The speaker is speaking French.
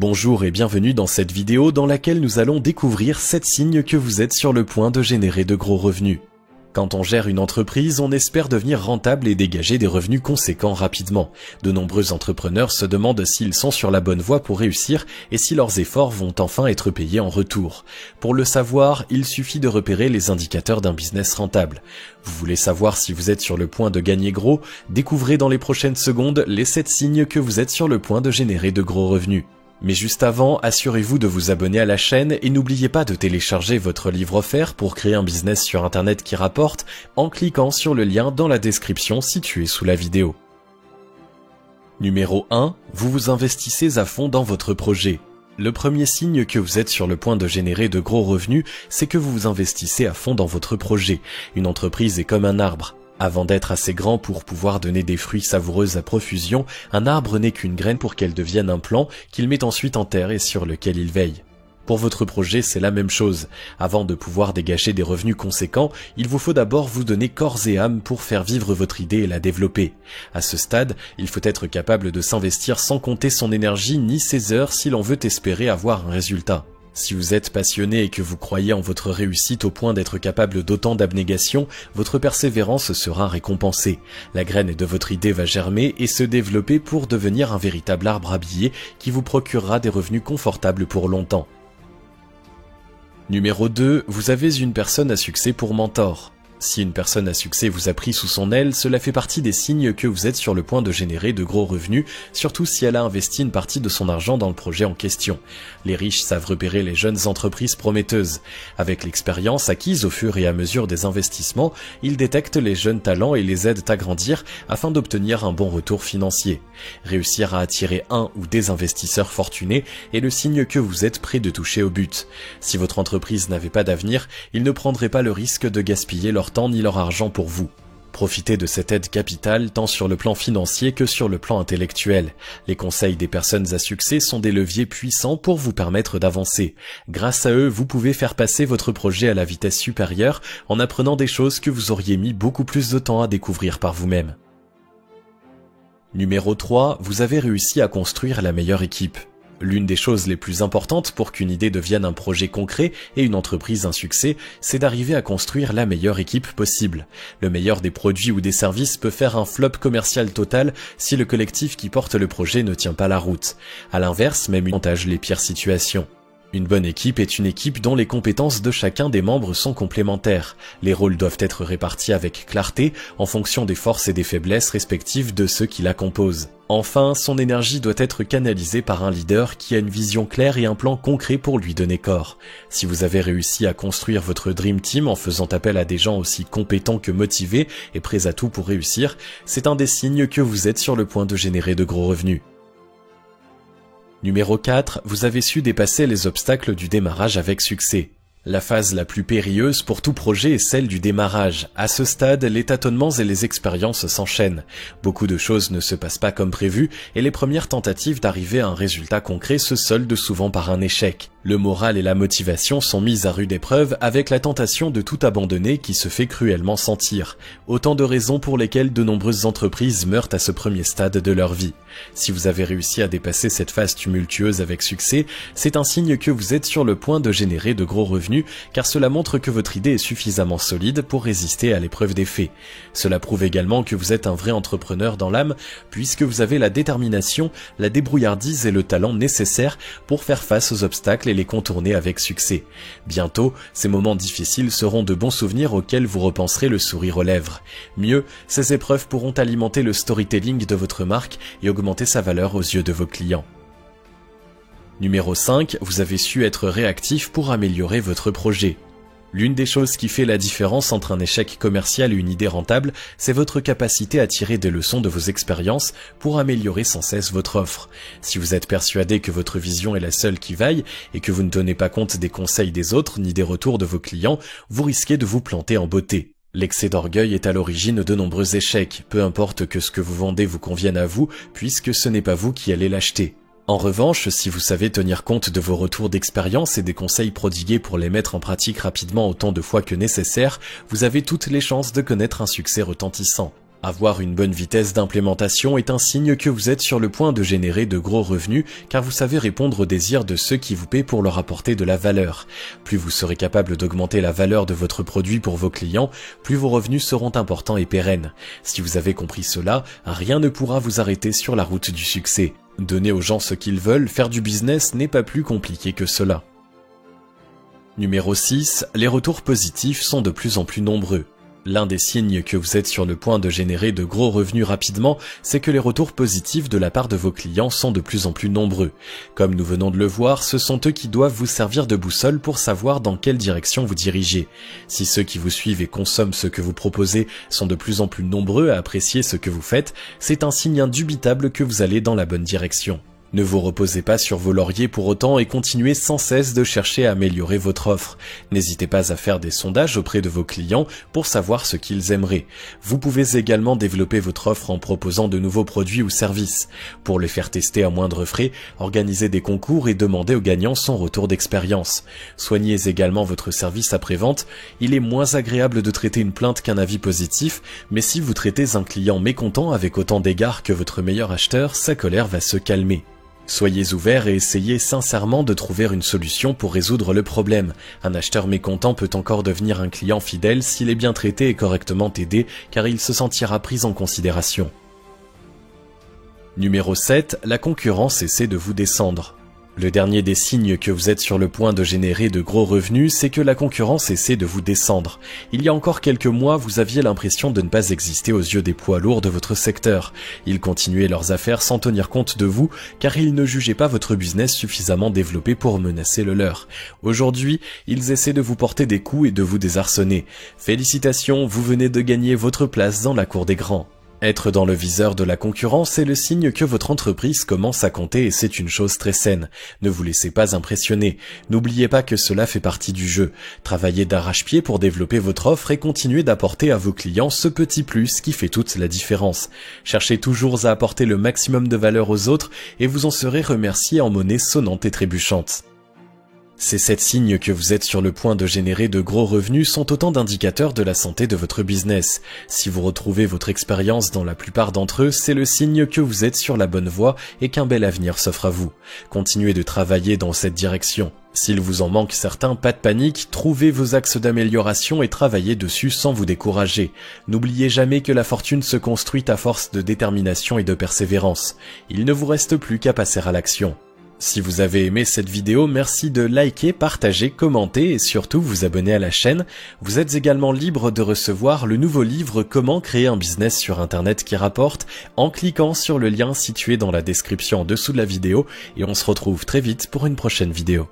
Bonjour et bienvenue dans cette vidéo dans laquelle nous allons découvrir 7 signes que vous êtes sur le point de générer de gros revenus. Quand on gère une entreprise, on espère devenir rentable et dégager des revenus conséquents rapidement. De nombreux entrepreneurs se demandent s'ils sont sur la bonne voie pour réussir et si leurs efforts vont enfin être payés en retour. Pour le savoir, il suffit de repérer les indicateurs d'un business rentable. Vous voulez savoir si vous êtes sur le point de gagner gros? Découvrez dans les prochaines secondes les 7 signes que vous êtes sur le point de générer de gros revenus. Mais juste avant, assurez-vous de vous abonner à la chaîne et n'oubliez pas de télécharger votre livre offert pour créer un business sur Internet qui rapporte en cliquant sur le lien dans la description situé sous la vidéo. Numéro 1. Vous vous investissez à fond dans votre projet. Le premier signe que vous êtes sur le point de générer de gros revenus, c'est que vous vous investissez à fond dans votre projet. Une entreprise est comme un arbre. Avant d'être assez grand pour pouvoir donner des fruits savoureux à profusion, un arbre n'est qu'une graine pour qu'elle devienne un plant qu'il met ensuite en terre et sur lequel il veille. Pour votre projet, c'est la même chose. Avant de pouvoir dégager des revenus conséquents, il vous faut d'abord vous donner corps et âme pour faire vivre votre idée et la développer. À ce stade, il faut être capable de s'investir sans compter son énergie ni ses heures si l'on veut espérer avoir un résultat. Si vous êtes passionné et que vous croyez en votre réussite au point d'être capable d'autant d'abnégation, votre persévérance sera récompensée. La graine de votre idée va germer et se développer pour devenir un véritable arbre habillé qui vous procurera des revenus confortables pour longtemps. Numéro 2. Vous avez une personne à succès pour mentor. Si une personne à succès vous a pris sous son aile, cela fait partie des signes que vous êtes sur le point de générer de gros revenus, surtout si elle a investi une partie de son argent dans le projet en question. Les riches savent repérer les jeunes entreprises prometteuses. Avec l'expérience acquise au fur et à mesure des investissements, ils détectent les jeunes talents et les aident à grandir afin d'obtenir un bon retour financier. Réussir à attirer un ou des investisseurs fortunés est le signe que vous êtes prêt de toucher au but. Si votre entreprise n'avait pas d'avenir, ils ne prendraient pas le risque de gaspiller leur temps ni leur argent pour vous. Profitez de cette aide capitale tant sur le plan financier que sur le plan intellectuel. Les conseils des personnes à succès sont des leviers puissants pour vous permettre d'avancer. Grâce à eux, vous pouvez faire passer votre projet à la vitesse supérieure en apprenant des choses que vous auriez mis beaucoup plus de temps à découvrir par vous-même. Numéro 3. Vous avez réussi à construire la meilleure équipe. L'une des choses les plus importantes pour qu'une idée devienne un projet concret et une entreprise un succès, c'est d'arriver à construire la meilleure équipe possible. Le meilleur des produits ou des services peut faire un flop commercial total si le collectif qui porte le projet ne tient pas la route. À l'inverse, même une avantage les pires situations. Une bonne équipe est une équipe dont les compétences de chacun des membres sont complémentaires. Les rôles doivent être répartis avec clarté en fonction des forces et des faiblesses respectives de ceux qui la composent. Enfin, son énergie doit être canalisée par un leader qui a une vision claire et un plan concret pour lui donner corps. Si vous avez réussi à construire votre Dream Team en faisant appel à des gens aussi compétents que motivés et prêts à tout pour réussir, c'est un des signes que vous êtes sur le point de générer de gros revenus. Numéro 4. Vous avez su dépasser les obstacles du démarrage avec succès. La phase la plus périlleuse pour tout projet est celle du démarrage. À ce stade, les tâtonnements et les expériences s'enchaînent. Beaucoup de choses ne se passent pas comme prévu et les premières tentatives d'arriver à un résultat concret se soldent souvent par un échec. Le moral et la motivation sont mis à rude épreuve avec la tentation de tout abandonner qui se fait cruellement sentir. Autant de raisons pour lesquelles de nombreuses entreprises meurent à ce premier stade de leur vie. Si vous avez réussi à dépasser cette phase tumultueuse avec succès, c'est un signe que vous êtes sur le point de générer de gros revenus car cela montre que votre idée est suffisamment solide pour résister à l'épreuve des faits. Cela prouve également que vous êtes un vrai entrepreneur dans l'âme puisque vous avez la détermination, la débrouillardise et le talent nécessaires pour faire face aux obstacles et les contourner avec succès. Bientôt, ces moments difficiles seront de bons souvenirs auxquels vous repenserez le sourire aux lèvres. Mieux, ces épreuves pourront alimenter le storytelling de votre marque et augmenter sa valeur aux yeux de vos clients. Numéro 5. Vous avez su être réactif pour améliorer votre projet. L'une des choses qui fait la différence entre un échec commercial et une idée rentable, c'est votre capacité à tirer des leçons de vos expériences pour améliorer sans cesse votre offre. Si vous êtes persuadé que votre vision est la seule qui vaille et que vous ne tenez pas compte des conseils des autres ni des retours de vos clients, vous risquez de vous planter en beauté. L'excès d'orgueil est à l'origine de nombreux échecs, peu importe que ce que vous vendez vous convienne à vous, puisque ce n'est pas vous qui allez l'acheter. En revanche, si vous savez tenir compte de vos retours d'expérience et des conseils prodigués pour les mettre en pratique rapidement autant de fois que nécessaire, vous avez toutes les chances de connaître un succès retentissant. Avoir une bonne vitesse d'implémentation est un signe que vous êtes sur le point de générer de gros revenus car vous savez répondre aux désirs de ceux qui vous paient pour leur apporter de la valeur. Plus vous serez capable d'augmenter la valeur de votre produit pour vos clients, plus vos revenus seront importants et pérennes. Si vous avez compris cela, rien ne pourra vous arrêter sur la route du succès. Donner aux gens ce qu'ils veulent, faire du business n'est pas plus compliqué que cela. Numéro 6, les retours positifs sont de plus en plus nombreux. L'un des signes que vous êtes sur le point de générer de gros revenus rapidement, c'est que les retours positifs de la part de vos clients sont de plus en plus nombreux. Comme nous venons de le voir, ce sont eux qui doivent vous servir de boussole pour savoir dans quelle direction vous dirigez. Si ceux qui vous suivent et consomment ce que vous proposez sont de plus en plus nombreux à apprécier ce que vous faites, c'est un signe indubitable que vous allez dans la bonne direction. Ne vous reposez pas sur vos lauriers pour autant et continuez sans cesse de chercher à améliorer votre offre. N'hésitez pas à faire des sondages auprès de vos clients pour savoir ce qu'ils aimeraient. Vous pouvez également développer votre offre en proposant de nouveaux produits ou services. Pour les faire tester à moindre frais, organisez des concours et demandez aux gagnants son retour d'expérience. Soignez également votre service après-vente. Il est moins agréable de traiter une plainte qu'un avis positif, mais si vous traitez un client mécontent avec autant d'égards que votre meilleur acheteur, sa colère va se calmer. Soyez ouverts et essayez sincèrement de trouver une solution pour résoudre le problème. Un acheteur mécontent peut encore devenir un client fidèle s'il est bien traité et correctement aidé, car il se sentira pris en considération. Numéro 7, la concurrence essaie de vous descendre. Le dernier des signes que vous êtes sur le point de générer de gros revenus, c'est que la concurrence essaie de vous descendre. Il y a encore quelques mois, vous aviez l'impression de ne pas exister aux yeux des poids lourds de votre secteur. Ils continuaient leurs affaires sans tenir compte de vous, car ils ne jugeaient pas votre business suffisamment développé pour menacer le leur. Aujourd'hui, ils essaient de vous porter des coups et de vous désarçonner. Félicitations, vous venez de gagner votre place dans la cour des grands. Être dans le viseur de la concurrence est le signe que votre entreprise commence à compter et c'est une chose très saine. Ne vous laissez pas impressionner. N'oubliez pas que cela fait partie du jeu. Travaillez d'arrache-pied pour développer votre offre et continuez d'apporter à vos clients ce petit plus qui fait toute la différence. Cherchez toujours à apporter le maximum de valeur aux autres et vous en serez remercié en monnaie sonnante et trébuchante. Ces 7 signes que vous êtes sur le point de générer de gros revenus sont autant d'indicateurs de la santé de votre business. Si vous retrouvez votre expérience dans la plupart d'entre eux, c'est le signe que vous êtes sur la bonne voie et qu'un bel avenir s'offre à vous. Continuez de travailler dans cette direction. S'il vous en manque certains, pas de panique, trouvez vos axes d'amélioration et travaillez dessus sans vous décourager. N'oubliez jamais que la fortune se construit à force de détermination et de persévérance. Il ne vous reste plus qu'à passer à l'action. Si vous avez aimé cette vidéo, merci de liker, partager, commenter et surtout vous abonner à la chaîne. Vous êtes également libre de recevoir le nouveau livre Comment créer un business sur internet qui rapporte en cliquant sur le lien situé dans la description en dessous de la vidéo et on se retrouve très vite pour une prochaine vidéo.